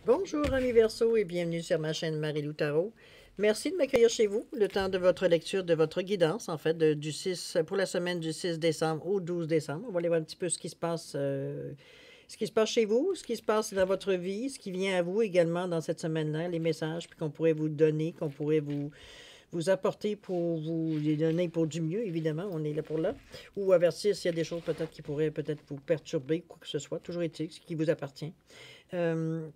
Bonjour amis Verseau et bienvenue sur ma chaîne Marie-Lou Tarot. Merci de m'accueillir chez vous, le temps de votre lecture, de votre guidance, en fait, du 6, pour la semaine du 6 décembre au 12 décembre. On va aller voir un petit peu ce qui se passe chez vous, ce qui se passe dans votre vie, ce qui vient à vous également dans cette semaine-là, les messages qu'on pourrait vous donner, qu'on pourrait vous apporter pour vous les donner pour du mieux, évidemment, on est là pour là, ou avertir s'il y a des choses peut-être qui pourraient peut-être vous perturber, quoi que ce soit, toujours est-il, ce qui vous appartient. Euh,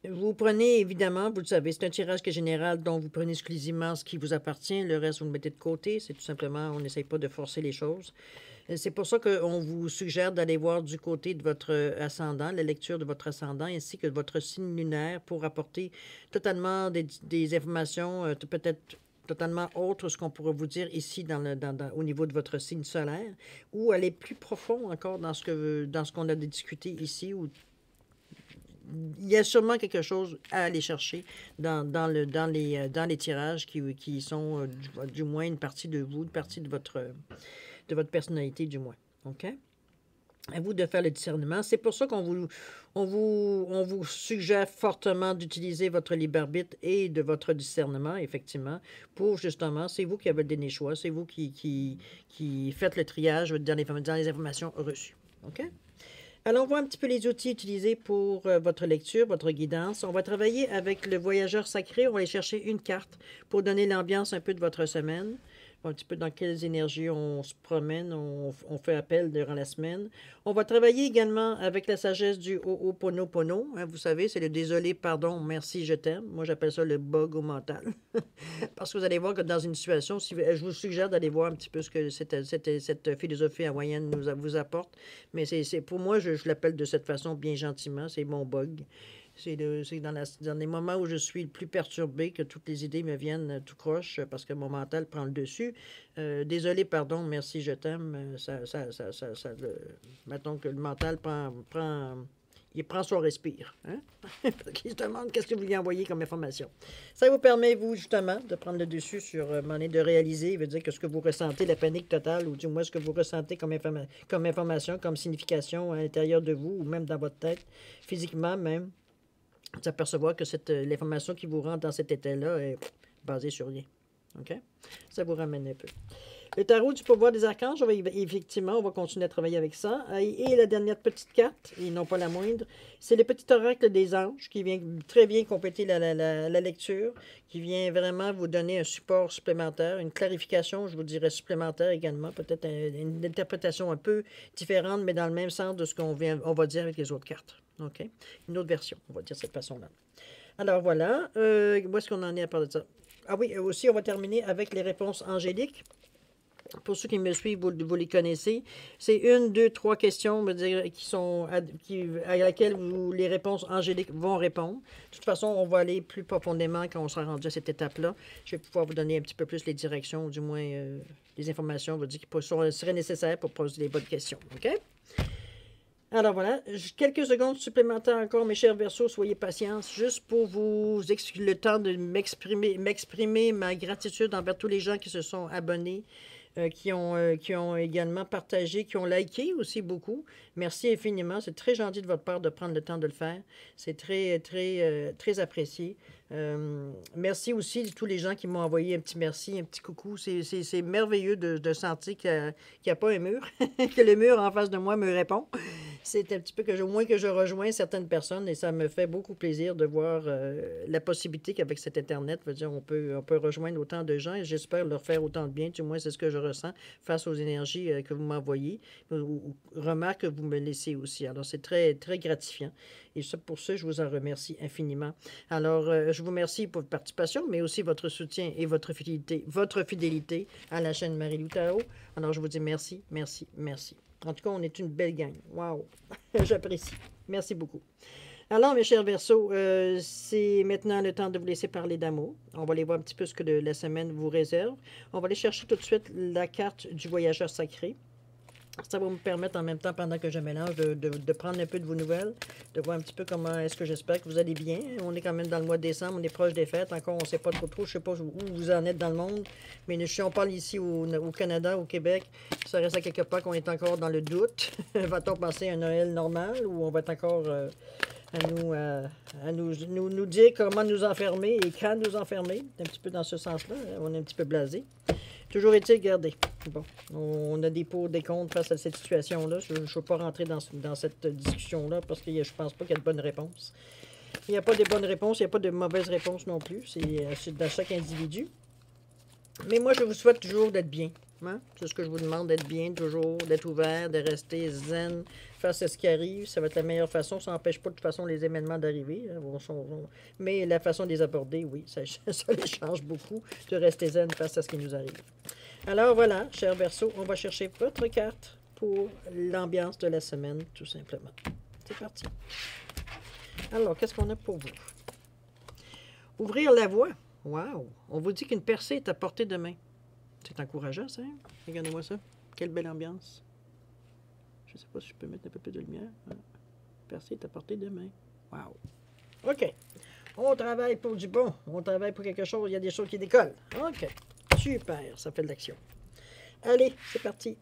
Vous prenez, évidemment, vous le savez, c'est un tirage qui est général, donc vous prenez exclusivement ce qui vous appartient, le reste, vous le mettez de côté. C'est tout simplement, on n'essaye pas de forcer les choses. C'est pour ça qu'on vous suggère d'aller voir du côté de votre ascendant, la lecture de votre ascendant, ainsi que de votre signe lunaire, pour apporter totalement des informations, peut-être totalement autres, ce qu'on pourrait vous dire ici au niveau de votre signe solaire, ou aller plus profond encore dans ce qu'on a discuté ici, ou il y a sûrement quelque chose à aller chercher dans les tirages qui sont du moins une partie de vous, une partie de votre personnalité du moins. OK? À vous de faire le discernement. C'est pour ça on vous suggère fortement d'utiliser votre libre arbitre et de votre discernement, effectivement, pour justement, c'est vous qui avez donné le choix, c'est vous qui faites le triage dans les informations reçues. OK? Alors, on voit un petit peu les outils utilisés pour votre lecture, votre guidance. On va travailler avec le voyageur sacré. On va aller chercher une carte pour donner l'ambiance un peu de votre semaine. Un petit peu dans quelles énergies on se promène, on fait appel durant la semaine. On va travailler également avec la sagesse du Ho'oponopono. Hein, vous savez, c'est le désolé, pardon, merci, je t'aime. Moi, j'appelle ça le bug au mental. Parce que vous allez voir que dans une situation, je vous suggère d'aller voir un petit peu ce que cette philosophie hawaïenne vous apporte. Mais pour moi, je l'appelle de cette façon, bien gentiment, c'est mon bug. C'est dans les moments où je suis le plus perturbé que toutes les idées me viennent tout croche parce que mon mental prend le dessus. Désolé, pardon, merci, je t'aime. Mettons que le mental il prend son respire. Hein? Il se demande qu'est-ce que vous lui envoyez comme information. Ça vous permet, vous, justement, de prendre le dessus sur de réaliser, il veut dire que ce que vous ressentez, la panique totale, ou du moins ce que vous ressentez comme information, comme signification à l'intérieur de vous, ou même dans votre tête, physiquement même, s'apercevoir que l'information qui vous rend dans cet état-là est basée sur rien. OK? Ça vous ramène un peu. Le tarot du pouvoir des archanges, effectivement, on va continuer à travailler avec ça. Et la dernière petite carte, et non pas la moindre, c'est le petit oracle des anges qui vient très bien compléter la lecture, qui vient vraiment vous donner un support supplémentaire, une clarification, je vous dirais supplémentaire également, peut-être une interprétation un peu différente, mais dans le même sens de ce on va dire avec les autres cartes. OK? Une autre version, on va dire de cette façon-là. Alors voilà, où est-ce qu'on en est à part de ça? Ah oui, aussi, on va terminer avec les réponses angéliques. Pour ceux qui me suivent, vous les connaissez. C'est une, deux, trois questions à laquelle les réponses angéliques vont répondre. De toute façon, on va aller plus profondément quand on sera rendu à cette étape-là. Je vais pouvoir vous donner un petit peu plus les directions, ou du moins les informations qui seraient nécessaires pour poser les bonnes questions. OK? Alors voilà, quelques secondes supplémentaires encore, mes chers Verseaux, soyez patients, juste pour le temps de m'exprimer ma gratitude envers tous les gens qui se sont abonnés, qui ont également partagé, qui ont liké aussi beaucoup. Merci infiniment. C'est très gentil de votre part de prendre le temps de le faire. C'est très apprécié. Merci aussi à tous les gens qui m'ont envoyé un petit merci, un petit coucou. C'est merveilleux de sentir qu'il n'y a pas un mur, que le mur en face de moi me répond. C'est un petit peu au moins que je rejoins certaines personnes et ça me fait beaucoup plaisir de voir la possibilité qu'avec cet Internet, veut dire, on peut rejoindre autant de gens et j'espère leur faire autant de bien. Du moins, c'est ce que je ressens face aux énergies que vous m'envoyez ou remarques que vous me laissez aussi. Alors, c'est très gratifiant. Et pour ça, je vous en remercie infiniment. Alors, je vous remercie pour votre participation, mais aussi votre soutien et votre fidélité à la chaîne Marie-Lou Tarot. Alors, je vous dis merci, merci, merci. En tout cas, on est une belle gang. Wow! J'apprécie. Merci beaucoup. Alors, mes chers Verseaux, c'est maintenant le temps de vous laisser parler d'amour. On va aller voir un petit peu ce que la semaine vous réserve. On va aller chercher tout de suite la carte du voyageur sacré. Ça va me permettre en même temps, pendant que je mélange, de prendre un peu de vos nouvelles, de voir un petit peu comment est-ce que j'espère que vous allez bien. On est quand même dans le mois de décembre, on est proche des fêtes. Encore, on ne sait pas trop, je ne sais pas où vous en êtes dans le monde. Mais si on parle ici au Canada, au Québec, ça reste à quelque part qu'on est encore dans le doute. Va-t-on passer un Noël normal ou on va être encore à nous dire comment nous enfermer et quand nous enfermer? Un petit peu dans ce sens-là. On est un petit peu blasé. Toujours est-il, regardez. Bon, on a des pour, des contre face à cette situation-là. Je ne veux pas rentrer dans cette discussion-là parce que je ne pense pas qu'il y a de bonnes réponses. Il n'y a pas de bonnes réponses, il n'y a pas de mauvaises réponses non plus. C'est dans chaque individu. Mais moi, je vous souhaite toujours d'être bien. Hein? C'est ce que je vous demande, d'être bien, toujours, d'être ouvert, de rester zen face à ce qui arrive. Ça va être la meilleure façon. Ça n'empêche pas de toute façon les événements d'arriver. Mais la façon de les aborder, oui, ça les change beaucoup de rester zen face à ce qui nous arrive. Alors voilà, cher Verseau, on va chercher votre carte pour l'ambiance de la semaine, tout simplement. C'est parti. Alors, qu'est-ce qu'on a pour vous? Ouvrir la voie. Wow! On vous dit qu'une percée est à portée de main. C'est encourageant, ça. Hein? Regardez-moi ça. Quelle belle ambiance. Je ne sais pas si je peux mettre un peu plus de lumière. Voilà. Percée est à portée de main. Wow! OK. On travaille pour du bon. On travaille pour quelque chose. Il y a des choses qui décollent. OK. Super. Ça fait de l'action. Allez, c'est parti.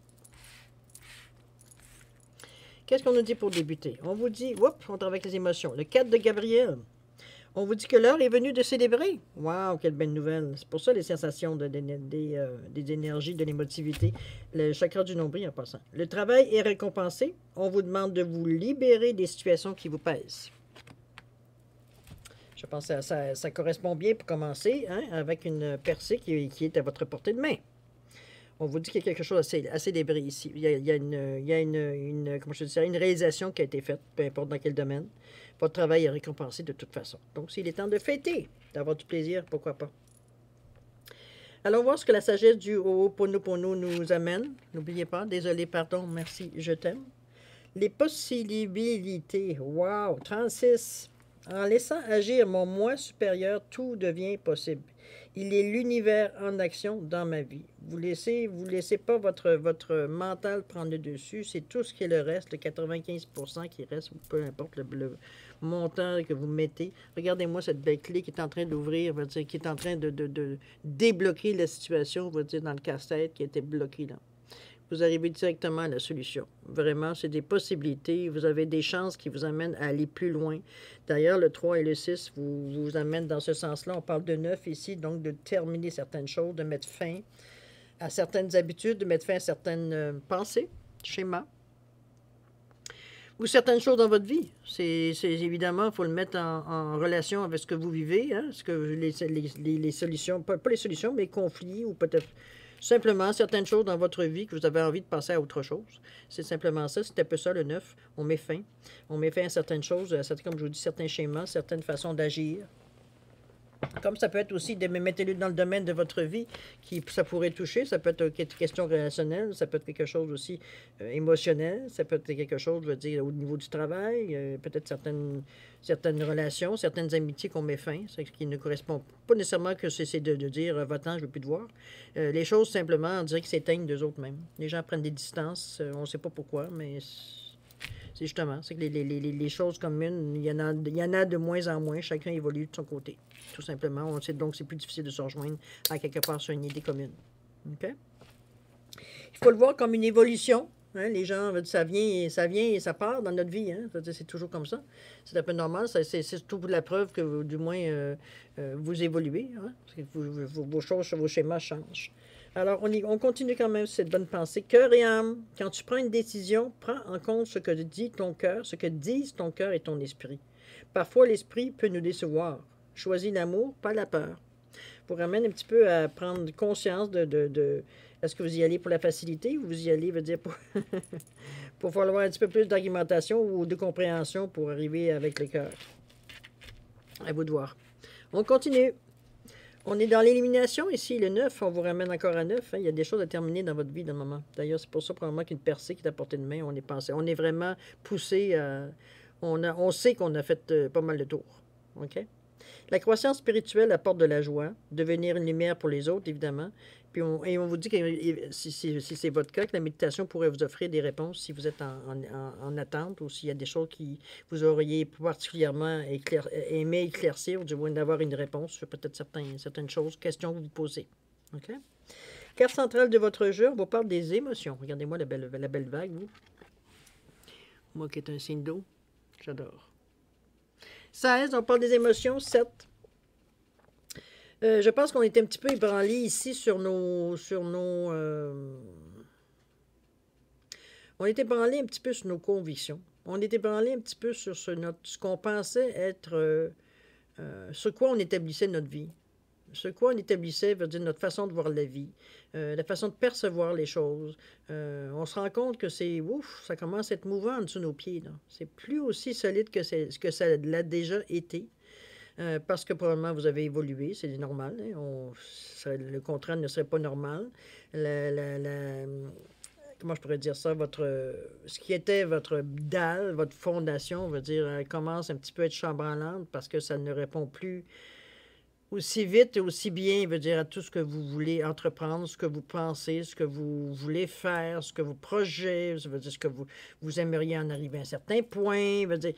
Qu'est-ce qu'on nous dit pour débuter? On vous dit, oups, on travaille avec les émotions. Le 4 de Gabriel. On vous dit que l'heure est venue de célébrer. Waouh, quelle belle nouvelle. C'est pour ça les sensations des énergies, de l'émotivité. Le chakra du nombril en passant. Le travail est récompensé. On vous demande de vous libérer des situations qui vous pèsent. Je pense que ça correspond bien pour commencer, hein, avec une percée qui est à votre portée de main. On vous dit qu'il y a quelque chose à célébrer ici. Il y a une réalisation qui a été faite, peu importe dans quel domaine. Votre travail est récompensé de toute façon. Donc, s'il est temps de fêter, d'avoir du plaisir, pourquoi pas. Allons voir ce que la sagesse du Ho'oponopono nous amène. N'oubliez pas, désolé, pardon, merci, je t'aime. Les possibilités. Wow, 36. En laissant agir mon moi supérieur, tout devient possible. Il est l'univers en action dans ma vie. Vous laissez pas votre mental prendre le dessus. C'est tout ce qui est le reste, le 95% qui reste, peu importe le montant que vous mettez. Regardez-moi cette belle clé qui est en train d'ouvrir, qui est en train de débloquer la situation, on va dire, dans le casse-tête qui était bloqué là. Vous arrivez directement à la solution. Vraiment, c'est des possibilités. Vous avez des chances qui vous amènent à aller plus loin. D'ailleurs, le 3 et le 6 vous amènent dans ce sens-là. On parle de 9 ici, donc de terminer certaines choses, de mettre fin à certaines habitudes, de mettre fin à certaines pensées, schémas, ou certaines choses dans votre vie. C'est évidemment, il faut le mettre en relation avec ce que vous vivez, hein, ce que les solutions, pas les solutions, mais les conflits, ou peut-être simplement certaines choses dans votre vie que vous avez envie de passer à autre chose. C'est simplement ça. C'est un peu ça, le 9. On met fin. On met fin à certaines choses, comme je vous dis, certains schémas, certaines façons d'agir. Comme ça peut être aussi, mettez-le dans le domaine de votre vie, ça pourrait toucher. Ça peut être une question relationnelle, ça peut être quelque chose aussi émotionnel, ça peut être quelque chose, je veux dire, au niveau du travail, peut-être certaines relations, certaines amitiés qu'on met fin, ce qui ne correspond pas nécessairement que c'est de dire « va-t'en, je ne veux plus te voir ». Les choses, simplement, on dirait qu'ils s'éteignent d'eux autres mêmes. Les gens prennent des distances, on ne sait pas pourquoi, mais c'est justement, c'est que les choses communes, il y en a de moins en moins, chacun évolue de son côté. Tout simplement, on sait donc c'est plus difficile de se rejoindre à quelque part sur une idée commune. OK? Il faut le voir comme une évolution. Hein? Les gens, ça vient et ça part dans notre vie. Hein? C'est toujours comme ça. C'est un peu normal. C'est surtout la preuve que, du moins, vous évoluez. Hein? Vos choses, vos schémas changent. Alors, on continue quand même cette bonne pensée. Cœur et âme, quand tu prends une décision, prends en compte ce que dit ton cœur, ce que disent ton cœur et ton esprit. Parfois, l'esprit peut nous décevoir. Choisis l'amour, pas la peur. Vous ramène un petit peu à prendre conscience de est-ce que vous y allez pour la facilité ou vous y allez, veut dire, pour avoir un petit peu plus d'argumentation ou de compréhension pour arriver avec le cœur. À vous de voir. On continue. On est dans l'élimination ici, le 9. On vous ramène encore à 9. Hein. Il y a des choses à terminer dans votre vie dans le moment. D'ailleurs, c'est pour ça probablement qu'une percée qui est à portée de main, on est vraiment poussé. On sait qu'on a fait pas mal de tours. OK? La croissance spirituelle apporte de la joie, devenir une lumière pour les autres, évidemment, Puis on vous dit que si c'est votre cas, que la méditation pourrait vous offrir des réponses si vous êtes en attente ou s'il y a des choses qui vous auriez particulièrement aimé éclaircir ou du moins d'avoir une réponse sur peut-être certaines choses, questions que vous posez. OK? Carte centrale de votre jeu, on vous parle des émotions. Regardez-moi la belle vague, vous. Moi qui est un signe d'eau, j'adore. 16, on parle des émotions. 7. Je pense qu'on était un petit peu ébranlé ici sur nos on était ébranlé un petit peu sur nos convictions. On était ébranlé un petit peu sur ce qu'on pensait être, sur quoi on établissait notre vie. Sur quoi on établissait, veut dire notre façon de voir la vie, la façon de percevoir les choses. On se rend compte que ça commence à être mouvant en dessous de nos pieds. C'est plus aussi solide que ça l'a déjà été. Parce que probablement vous avez évolué, c'est normal. Hein, le contraire ne serait pas normal. Comment je pourrais dire ça? Ce qui était votre dalle, votre fondation, veut dire, elle commence un petit peu à être chambranlante parce que ça ne répond plus aussi vite et aussi bien, veut dire, à tout ce que vous voulez entreprendre, ce que vous pensez, ce que vous voulez faire, ce que vous projetez, ça veut dire ce que vous aimeriez en arriver à un certain point, veut dire,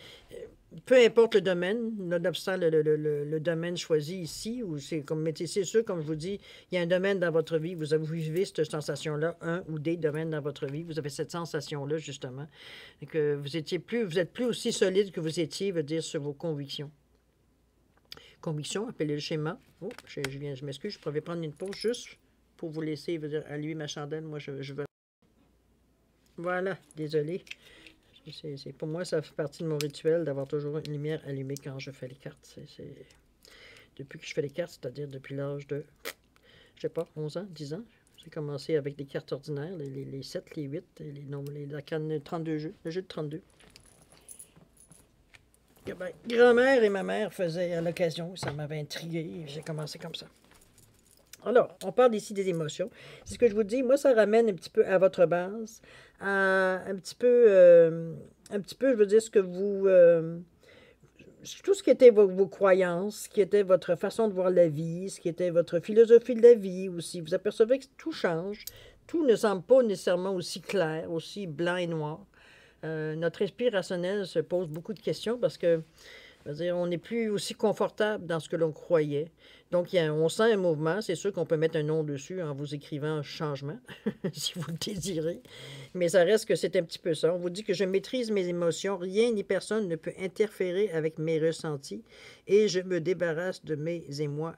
peu importe le domaine, nonobstant le domaine choisi ici, ou c'est comme métier, c'est sûr, comme je vous dis, il y a un domaine dans votre vie, vous vivez cette sensation-là, un ou des domaines dans votre vie, vous avez cette sensation-là, justement, que vous êtes plus aussi solide que vous étiez, veut dire, sur vos convictions. Conviction, appelez le schéma. Oh, je m'excuse, je pourrais prendre une pause juste pour vous laisser veut dire, allumer ma chandelle. Moi, je veux. Voilà, désolé. Pour moi, ça fait partie de mon rituel d'avoir toujours une lumière allumée quand je fais les cartes. Depuis que je fais les cartes, c'est-à-dire depuis l'âge de, je sais pas, 11 ans, 10 ans. J'ai commencé avec des cartes ordinaires, les 7, les 8, la canne 32 jeux, le jeu de 32. Ben, grand-mère et ma mère faisaient à l'occasion, ça m'avait intrigué, j'ai commencé comme ça. Alors, on parle ici des émotions. C'est ce que je vous dis, moi, ça ramène un petit peu à votre base, un petit peu, je veux dire, ce que vous... tout ce qui était vos croyances, ce qui était votre façon de voir la vie, ce qui était votre philosophie de la vie aussi. Vous apercevez que tout change, tout ne semble pas nécessairement aussi clair, aussi blanc et noir. Notre esprit rationnel se pose beaucoup de questions parce que, je veux dire, on n'est plus aussi confortable dans ce que l'on croyait. Donc, on sent un mouvement. C'est sûr qu'on peut mettre un nom dessus en vous écrivant changement, si vous le désirez. Mais ça reste que c'est un petit peu ça. On vous dit que je maîtrise mes émotions. Rien ni personne ne peut interférer avec mes ressentis et je me débarrasse de mes émois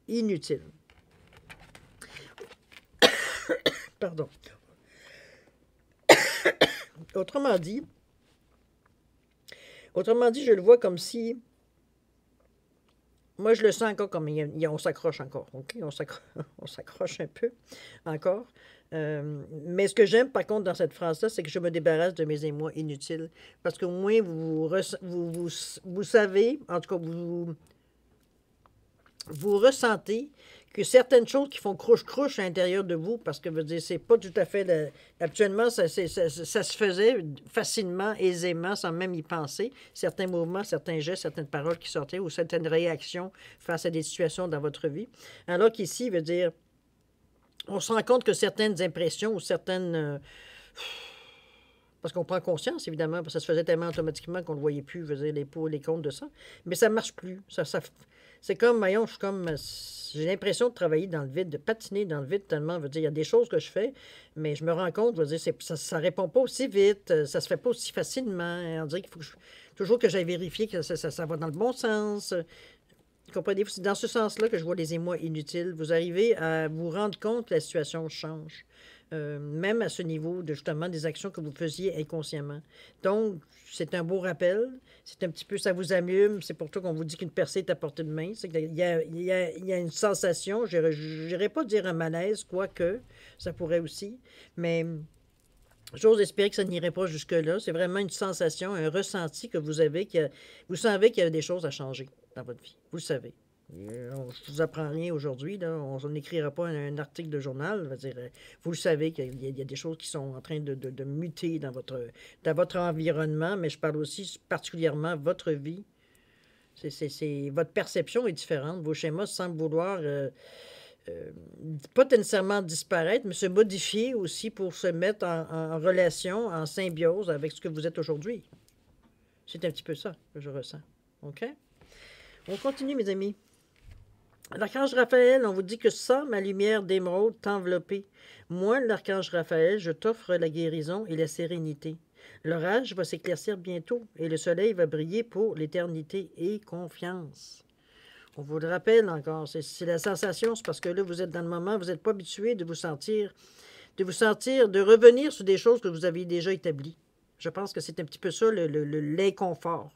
inutiles. Pardon. Autrement dit, je le vois comme si... Moi, je le sens encore comme... On s'accroche encore, OK? On s'accroche un peu encore. Mais ce que j'aime, par contre, dans cette phrase-là, c'est que je me débarrasse de mes émois inutiles. Parce qu'au moins, vous savez, en tout cas, vous ressentez que certaines choses qui font crouche-crouche à l'intérieur de vous, parce que, je veux dire, c'est pas tout à fait... Actuellement, ça se faisait facilement, aisément, sans même y penser. Certains mouvements, certains gestes, certaines paroles qui sortaient ou certaines réactions face à des situations dans votre vie. Alors qu'ici, veut dire, on se rend compte que certaines impressions ou certaines... parce qu'on prend conscience, évidemment, parce que ça se faisait tellement automatiquement qu'on ne le voyait plus, je veux dire, les pour, les contre de ça. Mais ça ne marche plus. C'est comme, voyons, j'ai l'impression de travailler dans le vide, de patiner dans le vide tellement, je veux dire, il y a des choses que je fais, mais je me rends compte, je veux dire, ça ne répond pas aussi vite, ça se fait pas aussi facilement. On dirait qu'il faut toujours que j'aille vérifier que ça va dans le bon sens. Comprenez-vous? C'est dans ce sens-là que je vois les émois inutiles. Vous arrivez à vous rendre compte que la situation change. Même à ce niveau de justement des actions que vous faisiez inconsciemment. Donc, c'est un beau rappel. C'est un petit peu, ça vous allume. C'est pour ça qu'on vous dit qu'une percée est à portée de main. C'est qu'il y a une sensation. Je n'irais pas dire un malaise, quoique, ça pourrait aussi. Mais j'ose espérer que ça n'irait pas jusque-là. C'est vraiment une sensation, un ressenti que vous avez. Vous savez qu'il y a des choses à changer dans votre vie. Vous le savez. Je ne vous apprends rien aujourd'hui. On n'écrira pas un article de journal. Vous le savez qu'il y a des choses qui sont en train de muter dans votre environnement, mais je parle aussi particulièrement de votre vie. Votre perception est différente. Vos schémas semblent vouloir pas nécessairement disparaître, mais se modifier aussi pour se mettre en relation, en symbiose avec ce que vous êtes aujourd'hui. C'est un petit peu ça que je ressens. OK? On continue, mes amis. L'archange Raphaël, on vous dit que sans ma lumière d'émeraude t'envelopper, moi, l'archange Raphaël, je t'offre la guérison et la sérénité. L'orage va s'éclaircir bientôt et le soleil va briller pour l'éternité et confiance. On vous le rappelle encore, c'est la sensation, c'est parce que là, vous êtes dans le moment, vous n'êtes pas habitué de revenir sur des choses que vous aviez déjà établies. Je pense que c'est un petit peu ça, l'inconfort.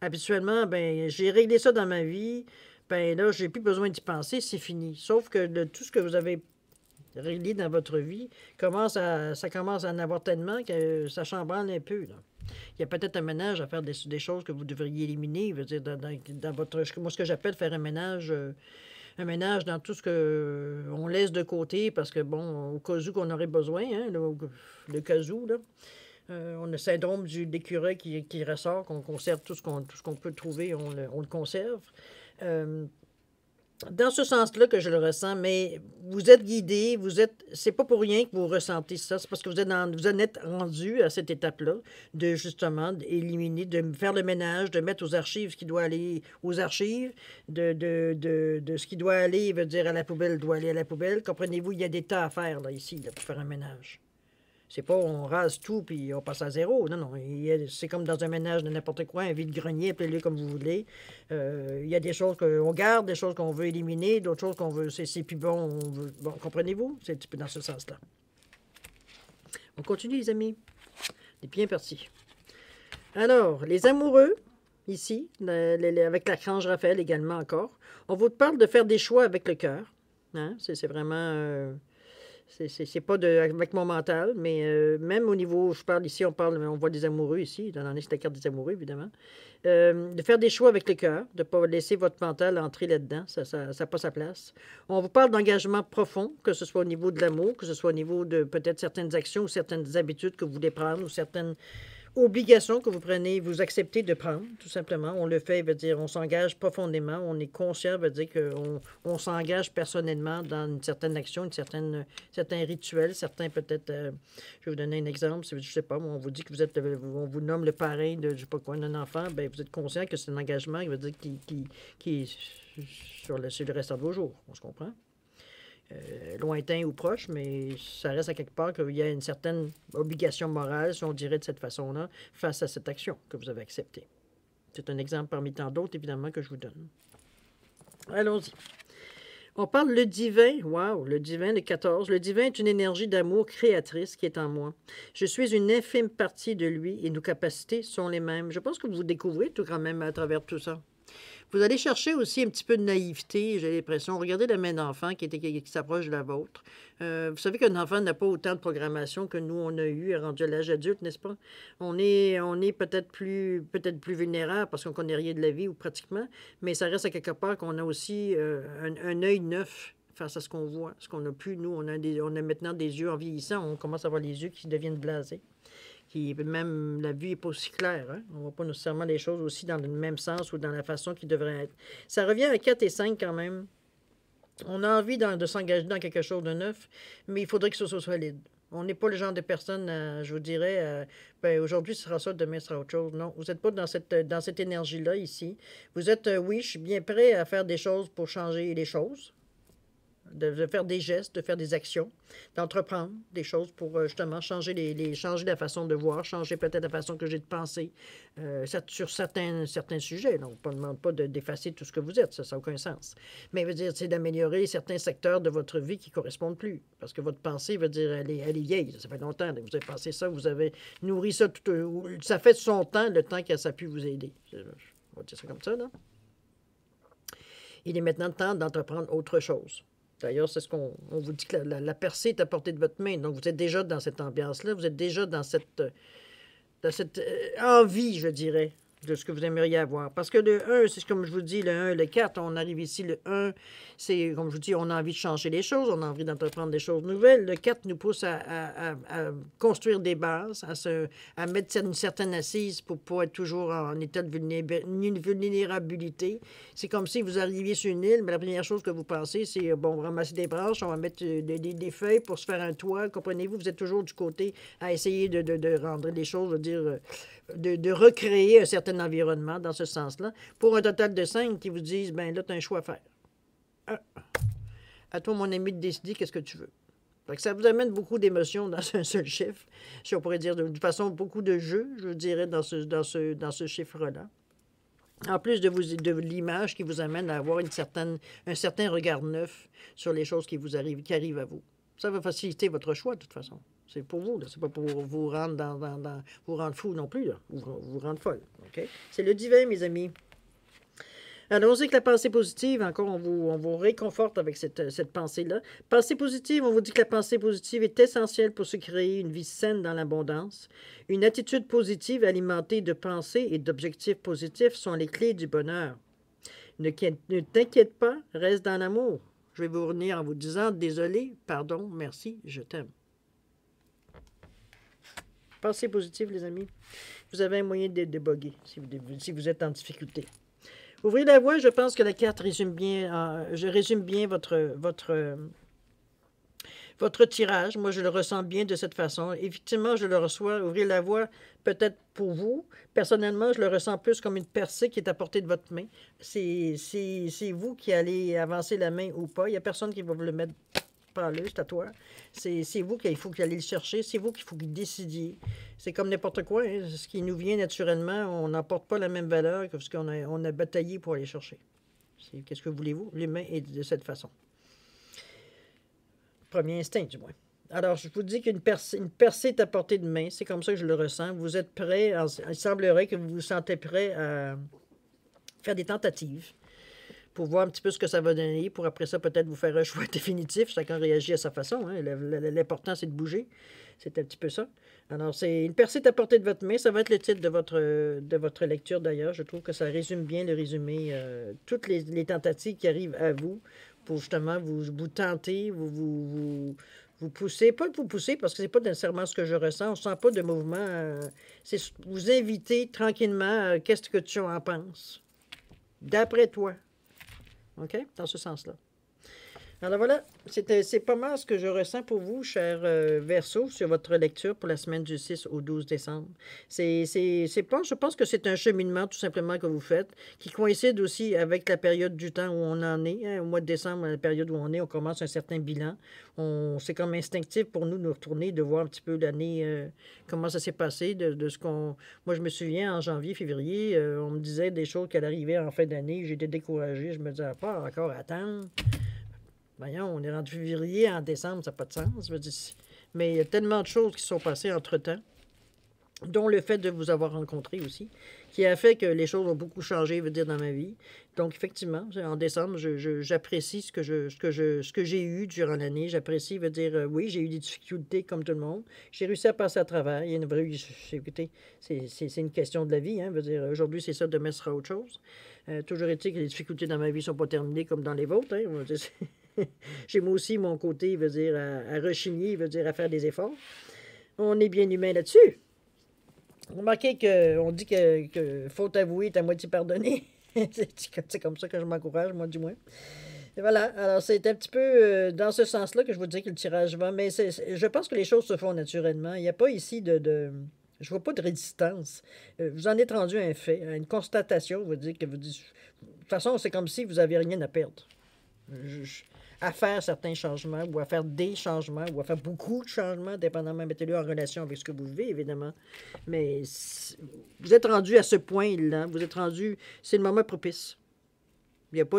Habituellement, ben, j'ai réglé ça dans ma vie, ben là, j'ai plus besoin d'y penser, c'est fini. Sauf que tout ce que vous avez réglé dans votre vie, ça commence à en avoir tellement que ça chambranle un peu, là. Il y a peut-être un ménage à faire des choses que vous devriez éliminer. Je veux dire, dans votre, moi, ce que j'appelle faire un ménage dans tout ce qu'on laisse de côté parce que, bon, au cas où qu'on aurait besoin, hein, le cas où, là, on a le syndrome de l'écureuil qui ressort, qu'on conserve tout ce qu'on peut trouver, on le conserve. Dans ce sens-là que je le ressens, mais vous êtes guidé, c'est pas pour rien que vous ressentez ça, c'est parce que vous en êtes rendu à cette étape-là de justement d'éliminer, de faire le ménage, de mettre aux archives ce qui doit aller aux archives, de ce qui doit aller, veut dire à la poubelle, doit aller à la poubelle. Comprenez-vous, il y a des tas à faire là, ici, là, pour faire un ménage. C'est pas on rase tout puis on passe à zéro. Non, non. C'est comme dans un ménage de n'importe quoi, un vide-grenier, appelez-le comme vous voulez. Il y a des choses qu'on garde, des choses qu'on veut éliminer, d'autres choses qu'on veut. C'est plus bon. Bon, comprenez-vous? C'est un petit peu dans ce sens-là. On continue, les amis. On est bien parti. Alors, les amoureux, ici, avec l'archange Raphaël également encore, on vous parle de faire des choix avec le cœur. Hein? C'est vraiment. C'est pas avec mon mental, mais même au niveau, je parle ici, on voit des amoureux ici, dans c'est la carte des amoureux, évidemment. De faire des choix avec le cœur, de ne pas laisser votre mental entrer là-dedans, ça n'a pas sa place. On vous parle d'engagement profond, que ce soit au niveau de l'amour, que ce soit au niveau de peut-être certaines actions ou certaines habitudes que vous voulez prendre ou certaines obligations que vous prenez, vous acceptez de prendre, tout simplement. On le fait, veut dire, on s'engage profondément, on est conscient, veut dire qu'on s'engage personnellement dans une certaine action, certains rituels, certains peut-être, je vais vous donner un exemple, je ne sais pas, on vous dit que on vous nomme le parrain de, je sais pas quoi, d'un enfant, bien, vous êtes conscient que c'est un engagement, qui veut dire, qui est sur le restant de vos jours, on se comprend? Lointain ou proche, mais ça reste à quelque part qu'il y a une certaine obligation morale, si on dirait de cette façon-là, face à cette action que vous avez acceptée. C'est un exemple parmi tant d'autres, évidemment, que je vous donne. Allons-y. On parle le divin. Wow, le divin, le 14. Le divin est une énergie d'amour créatrice qui est en moi. Je suis une infime partie de lui et nos capacités sont les mêmes. Je pense que vous découvrez tout quand même à travers tout ça. Vous allez chercher aussi un petit peu de naïveté, j'ai l'impression. Regardez la main d'enfant qui s'approche de la vôtre. Vous savez qu'un enfant n'a pas autant de programmation que nous, on a eu, rendu à l'âge adulte, n'est-ce pas? On est peut-être plus vulnérable parce qu'on ne connaît rien de la vie ou pratiquement, mais ça reste à quelque part qu'on a aussi un œil neuf face à ce qu'on voit, ce qu'on n'a plus. Nous, on a maintenant des yeux en vieillissant, on commence à avoir les yeux qui deviennent blasés. Même la vue n'est pas aussi claire. Hein? On ne voit pas nécessairement les choses aussi dans le même sens ou dans la façon qu'ils devraient être. Ça revient à 4 et 5 quand même. On a envie de s'engager dans quelque chose de neuf, mais il faudrait que ce soit solide. On n'est pas le genre de personne, je vous dirais, aujourd'hui ce sera ça, demain ce sera autre chose. Non, vous n'êtes pas dans cette énergie-là ici. Vous êtes, oui, je suis bien prêt à faire des choses pour changer les choses. De faire des gestes, de faire des actions, d'entreprendre des choses pour justement changer changer la façon de voir, changer peut-être la façon que j'ai de penser sur certains sujets. Donc, on ne demande pas d'effacer tout ce que vous êtes, ça n'a aucun sens. Mais veut dire, c'est d'améliorer certains secteurs de votre vie qui ne correspondent plus. Parce que votre pensée veut dire, elle est vieille, ça fait longtemps que vous avez pensé ça, vous avez nourri ça, ça fait son temps, le temps que ça a pu vous aider. On va dire ça comme ça, là. Il est maintenant temps d'entreprendre autre chose. D'ailleurs, c'est ce qu'on vous dit que la percée est à portée de votre main. Donc, vous êtes déjà dans cette ambiance-là. Vous êtes déjà dans cette envie, je dirais, de ce que vous aimeriez avoir. Parce que le 1, c'est comme je vous dis, le 1, le 4, on arrive ici, le 1, c'est, comme je vous dis, on a envie de changer les choses, on a envie d'entreprendre des choses nouvelles. Le 4 nous pousse à construire des bases, à mettre une certaine assise pour pas être toujours en état de vulnérabilité. C'est comme si vous arriviez sur une île, mais la première chose que vous pensez, c'est, bon, ramasser des branches, on va mettre des feuilles pour se faire un toit. Comprenez-vous, vous êtes toujours du côté à essayer de rendre les choses, je veux dire, de recréer un certain environnement dans ce sens-là, pour un total de 5 qui vous disent, ben là, tu as un choix à faire. À toi, mon ami, de décider qu'est-ce que tu veux. Fait que ça vous amène beaucoup d'émotions dans un seul chiffre, si on pourrait dire de façon beaucoup de jeu, je dirais, dans ce chiffre-là. En plus de l'image qui vous amène à avoir un certain regard neuf sur les choses qui arrivent à vous. Ça va faciliter votre choix, de toute façon. C'est pour vous, c'est pas pour vous rendre vous rendre fou non plus, là, ou vous rendre folle. Okay? C'est le divin, mes amis. Allons-y avec la pensée positive. Encore, on vous réconforte avec cette pensée-là. Pensée positive, on vous dit que la pensée positive est essentielle pour se créer une vie saine dans l'abondance. Une attitude positive alimentée de pensées et d'objectifs positifs sont les clés du bonheur. Ne t'inquiète pas, reste dans l'amour. Je vais vous revenir en vous disant désolé, pardon, merci, je t'aime. Pensée positive, les amis. Vous avez un moyen de déboguer si vous êtes en difficulté. Ouvrez la voie, je pense que la carte résume bien, je résume bien votre tirage. Moi, je le ressens bien de cette façon. Effectivement, je le reçois. Ouvrez la voie, peut-être pour vous. Personnellement, je le ressens plus comme une percée qui est à portée de votre main. C'est vous qui allez avancer la main ou pas. Il n'y a personne qui va vous le mettre. Prends-le, c'est à toi. C'est vous qu'il faut aller le chercher. C'est vous qu'il faut que vous décidiez. C'est comme n'importe quoi. Hein. Ce qui nous vient naturellement, on n'apporte pas la même valeur que ce qu'on a bataillé pour aller chercher. Qu'est-ce que voulez-vous? L'humain est de cette façon. Premier instinct, du moins. Alors, je vous dis qu'une percée est à portée de main. C'est comme ça que je le ressens. Vous êtes prêt. Il semblerait que vous vous sentez prêt à faire des tentatives pour voir un petit peu ce que ça va donner, pour après ça, peut-être vous faire un choix définitif. Chacun réagit à sa façon. Hein. L'important, c'est de bouger. C'est un petit peu ça. Alors, c'est une percée à portée de votre main. Ça va être le titre de votre lecture, d'ailleurs. Je trouve que ça résume bien le résumé. Toutes les tentatives qui arrivent à vous pour justement vous tenter, vous poussez. Pas de vous pousser, parce que c'est pas nécessairement ce que je ressens. On ne sent pas de mouvement. C'est vous inviter tranquillement. Qu'est-ce que tu en penses? D'après toi. OK? Dans ce sens-là. Alors voilà, c'est pas mal ce que je ressens pour vous, cher Verseau, sur votre lecture pour la semaine du 6 au 12 décembre. Je pense que c'est un cheminement tout simplement que vous faites, qui coïncide aussi avec la période du temps où on en est. Hein, au mois de décembre, la période où on est, on commence un certain bilan. C'est comme instinctif pour nous de nous retourner, de voir un petit peu l'année, comment ça s'est passé, de ce qu'on... Moi, je me souviens, en janvier, février, on me disait des choses qui allaient arriver en fin d'année. J'étais découragé. Je me disais, pas encore attendre. Voyons, on est rendu février, en décembre, ça n'a pas de sens. Je veux dire, mais il y a tellement de choses qui sont passées entre-temps, dont le fait de vous avoir rencontré aussi, qui a fait que les choses ont beaucoup changé, veut dire, dans ma vie. Donc, effectivement, en décembre, j'apprécie ce que j'ai eu durant l'année. J'apprécie, veut dire, oui, j'ai eu des difficultés comme tout le monde. J'ai réussi à passer à travers. Écoutez, c'est une question de la vie, hein, veut dire, aujourd'hui, c'est ça, demain, ce sera autre chose. Toujours est-il que les difficultés dans ma vie ne sont pas terminées comme dans les vôtres, hein. J'ai moi aussi mon côté, veut dire, à rechigner, veut dire, à faire des efforts. On est bien humain là-dessus. Remarquez qu'on dit que faute avouée est à moitié pardonnée. C'est comme ça que je m'encourage, moi, du moins. Et voilà, alors c'est un petit peu dans ce sens-là que je vous dis que le tirage va, mais je pense que les choses se font naturellement. Il n'y a pas ici je vois pas de résistance. Vous en êtes rendu à un fait, à une constatation. Vous dites que de toute façon, c'est comme si vous n'aviez rien à perdre. À faire certains changements, ou à faire des changements, ou à faire beaucoup de changements, dépendamment, mettez-le en relation avec ce que vous vivez, évidemment. Mais vous êtes rendu à ce point-là, vous êtes rendu, c'est le moment propice. Il n'y a pas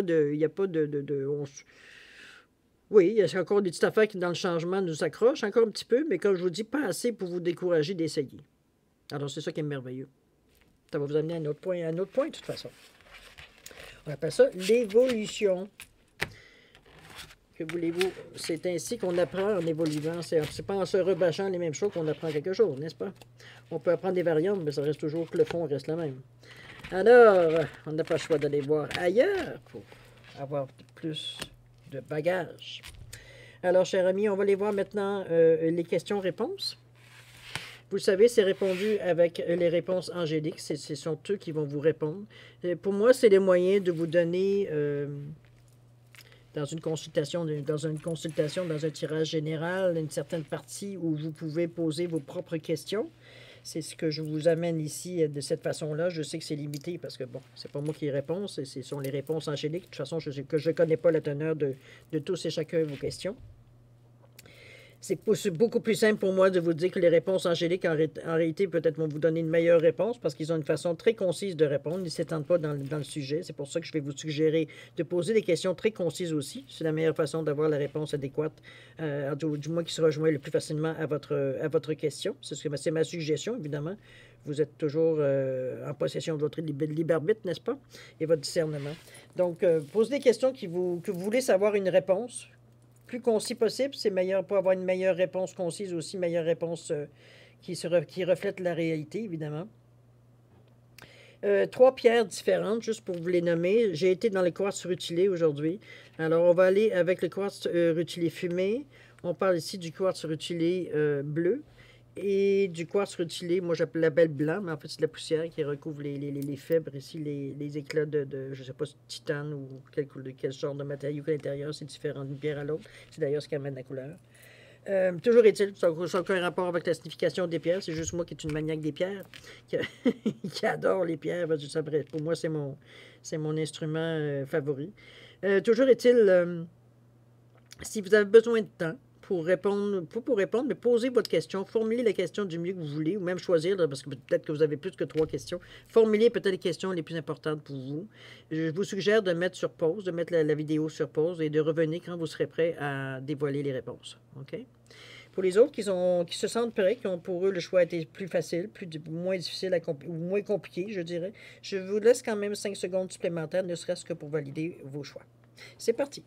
oui, il y a encore des petites affaires qui, dans le changement, nous accrochent encore un petit peu, mais comme je vous dis, pas assez pour vous décourager d'essayer. Alors, c'est ça qui est merveilleux. Ça va vous amener à un autre point, de toute façon. On appelle ça l'évolution. Que voulez-vous? C'est ainsi qu'on apprend en évoluant. C'est pas en se rebâchant les mêmes choses qu'on apprend quelque chose, n'est-ce pas? On peut apprendre des variantes, mais ça reste toujours que le fond reste le même. Alors, on n'a pas le choix d'aller voir ailleurs pour avoir plus de bagages. Alors, chers amis, on va aller voir maintenant les questions-réponses. Vous le savez, c'est répondu avec les réponses angéliques. Ce sont eux qui vont vous répondre. Pour moi, c'est le moyen de vous donner, dans une consultation, dans un tirage général, une certaine partie où vous pouvez poser vos propres questions. C'est ce que je vous amène ici de cette façon-là. Je sais que c'est limité parce que, bon, c'est pas moi qui réponds, ce sont les réponses angéliques. De toute façon, je ne connais pas la teneur de tous et chacun de vos questions. C'est beaucoup plus simple pour moi de vous dire que les réponses angéliques, en réalité, peut-être vont vous donner une meilleure réponse parce qu'ils ont une façon très concise de répondre. Ils ne s'étendent pas dans le sujet. C'est pour ça que je vais vous suggérer de poser des questions très concises aussi. C'est la meilleure façon d'avoir la réponse adéquate, du moins qui se rejoint le plus facilement à votre question. C'est ma suggestion, évidemment. Vous êtes toujours en possession de votre libre arbitre, n'est-ce pas? Et votre discernement. Donc, posez des questions que vous voulez savoir une réponse. Plus concis possible, c'est meilleur pour avoir une meilleure réponse concise aussi, meilleure réponse qui reflète la réalité, évidemment. 3 pierres différentes, juste pour vous les nommer. J'ai été dans le quartz rutilé aujourd'hui. Alors, on va aller avec le quartz rutilé fumé. On parle ici du quartz rutilé bleu et du quartz rutilé, moi l'appelle blanc, mais en fait c'est de la poussière qui recouvre les fibres ici, les éclats je ne sais pas, titane ou quel genre de matériau à l'intérieur, c'est différent d'une pierre à l'autre. C'est d'ailleurs ce qui amène la couleur. Toujours est-il, ça n'a aucun rapport avec la signification des pierres, c'est juste moi qui est une maniaque des pierres, qui adore les pierres. Pour moi, c'est mon instrument favori. Toujours est-il, si vous avez besoin de temps, pour répondre, pas pour répondre, mais poser votre question, formulez la question du mieux que vous voulez, ou même choisir, parce que peut-être que vous avez plus que 3 questions. Formulez peut-être les questions les plus importantes pour vous. Je vous suggère de mettre sur pause, de mettre la vidéo sur pause et de revenir quand vous serez prêt à dévoiler les réponses. OK? Pour les autres qui se sentent prêts, qui ont pour eux le choix a été plus facile, moins difficile ou moins compliqué, je dirais, je vous laisse quand même 5 secondes supplémentaires, ne serait-ce que pour valider vos choix. C'est parti.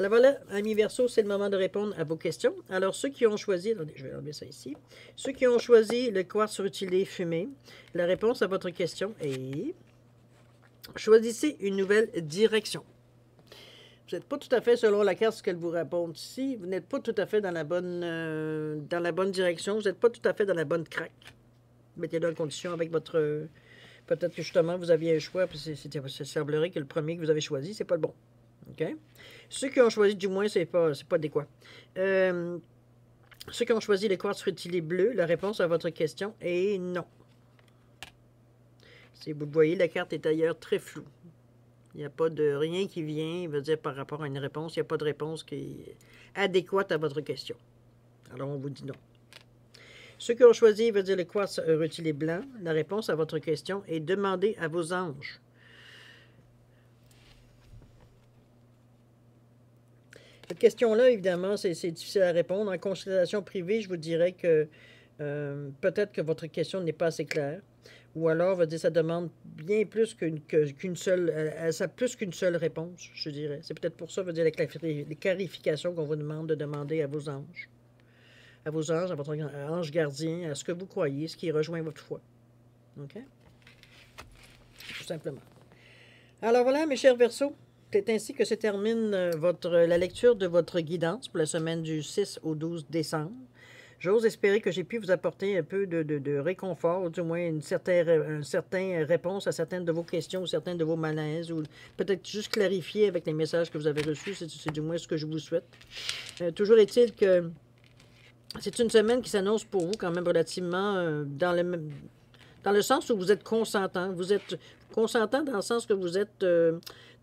Alors voilà, amis Verseau, c'est le moment de répondre à vos questions. Alors, ceux qui ont choisi, attendez, je vais enlever ça ici. Ceux qui ont choisi le quartz rutilé fumé, la réponse à votre question est choisissez une nouvelle direction. Vous n'êtes pas tout à fait, selon la carte, ce qu'elle vous répond ici, vous n'êtes pas tout à fait dans la bonne direction, vous n'êtes pas tout à fait dans la bonne craque. Mettez-le en condition avec votre... Peut-être que justement, vous aviez un choix, puis ça semblerait que le premier que vous avez choisi, c'est pas le bon. OK? Ceux qui ont choisi, du moins, c'est pas adéquat. Ceux qui ont choisi le quartz rutilé bleu, la réponse à votre question est non. Si vous le voyez, la carte est d'ailleurs très floue. Il n'y a pas de rien qui vient, veut dire par rapport à une réponse, il n'y a pas de réponse qui est adéquate à votre question. Alors, on vous dit non. Ceux qui ont choisi, veut dire le quartz rutilé blanc, la réponse à votre question est demandez à vos anges. Cette question-là, évidemment, c'est difficile à répondre. En consultation privée, je vous dirais que peut-être que votre question n'est pas assez claire. Ou alors, veut dire, ça demande bien plus qu'une seule réponse, je dirais. C'est peut-être pour ça, veut dire, les clarifications qu'on vous demande de demander à vos anges. À vos anges, à votre ange gardien, à ce que vous croyez, ce qui rejoint votre foi. OK? Tout simplement. Alors voilà, mes chers Verseaux. C'est ainsi que se termine la lecture de votre guidance pour la semaine du 6 au 12 décembre. J'ose espérer que j'ai pu vous apporter un peu de réconfort, ou du moins une certaine réponse à certaines de vos questions, ou certains de vos malaises, ou peut-être juste clarifier avec les messages que vous avez reçus. C'est du moins ce que je vous souhaite. Toujours est-il que c'est une semaine qui s'annonce pour vous quand même relativement dans le sens où vous êtes consentant. Vous êtes consentant dans le sens que vous êtes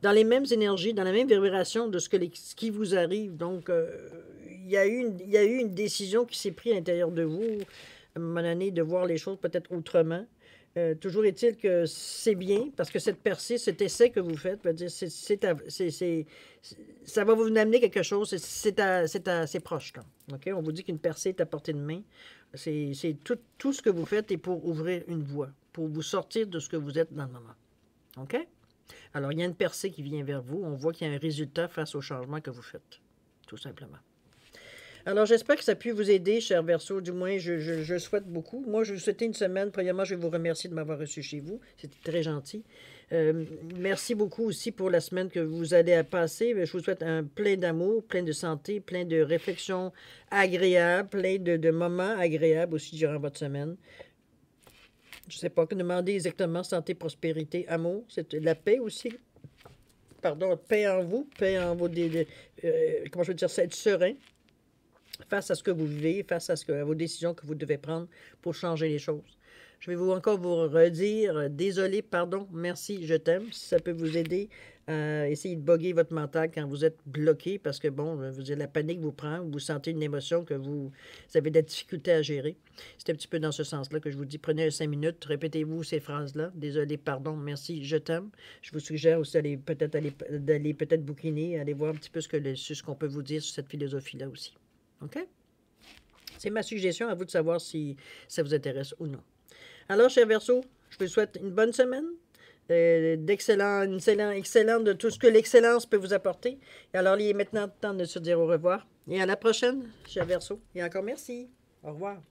dans les mêmes énergies, dans la même vibration de ce qui vous arrive. Donc, il y a eu une décision qui s'est prise à l'intérieur de vous, à un moment donné, de voir les choses peut-être autrement. Toujours est-il que c'est bien, parce que cette percée, cet essai que vous faites, ça va vous amener quelque chose, c'est assez proche. Là. Okay? On vous dit qu'une percée est à portée de main. C'est tout ce que vous faites est pour ouvrir une voie, pour vous sortir de ce que vous êtes dans le moment. OK? Alors, il y a une percée qui vient vers vous. On voit qu'il y a un résultat face au changement que vous faites, tout simplement. Alors, j'espère que ça a pu vous aider, cher Verseau. Du moins, je souhaite beaucoup. Moi, je vous souhaite une semaine. Premièrement, je vais vous remercier de m'avoir reçu chez vous. C'était très gentil. Merci beaucoup aussi pour la semaine que vous allez passer. Je vous souhaite un plein d'amour, plein de santé, plein de réflexions agréables, plein de moments agréables aussi durant votre semaine. Je ne sais pas que demander exactement santé, prospérité, amour. C'est la paix aussi. Pardon, paix en vous, paix en vos... comment je veux dire ça? Être serein face à ce que vous vivez, face à vos décisions que vous devez prendre pour changer les choses. Je vais encore vous redire, désolé, pardon, merci, je t'aime. Si ça peut vous aider à essayer de boguer votre mental quand vous êtes bloqué, parce que, bon, la panique vous prend, vous sentez une émotion que vous avez de la difficulté à gérer. C'est un petit peu dans ce sens-là que je vous dis, prenez 5 minutes, répétez-vous ces phrases-là. Désolé, pardon, merci, je t'aime. Je vous suggère aussi d'aller peut-être bouquiner, aller voir un petit peu ce qu'on peut vous dire sur cette philosophie-là aussi. OK? C'est ma suggestion, à vous de savoir si ça vous intéresse ou non. Alors, cher Verseau, je vous souhaite une bonne semaine, excellente de tout ce que l'excellence peut vous apporter. Et alors, il est maintenant temps de se dire au revoir. Et à la prochaine, cher Verseau. Et encore merci. Au revoir.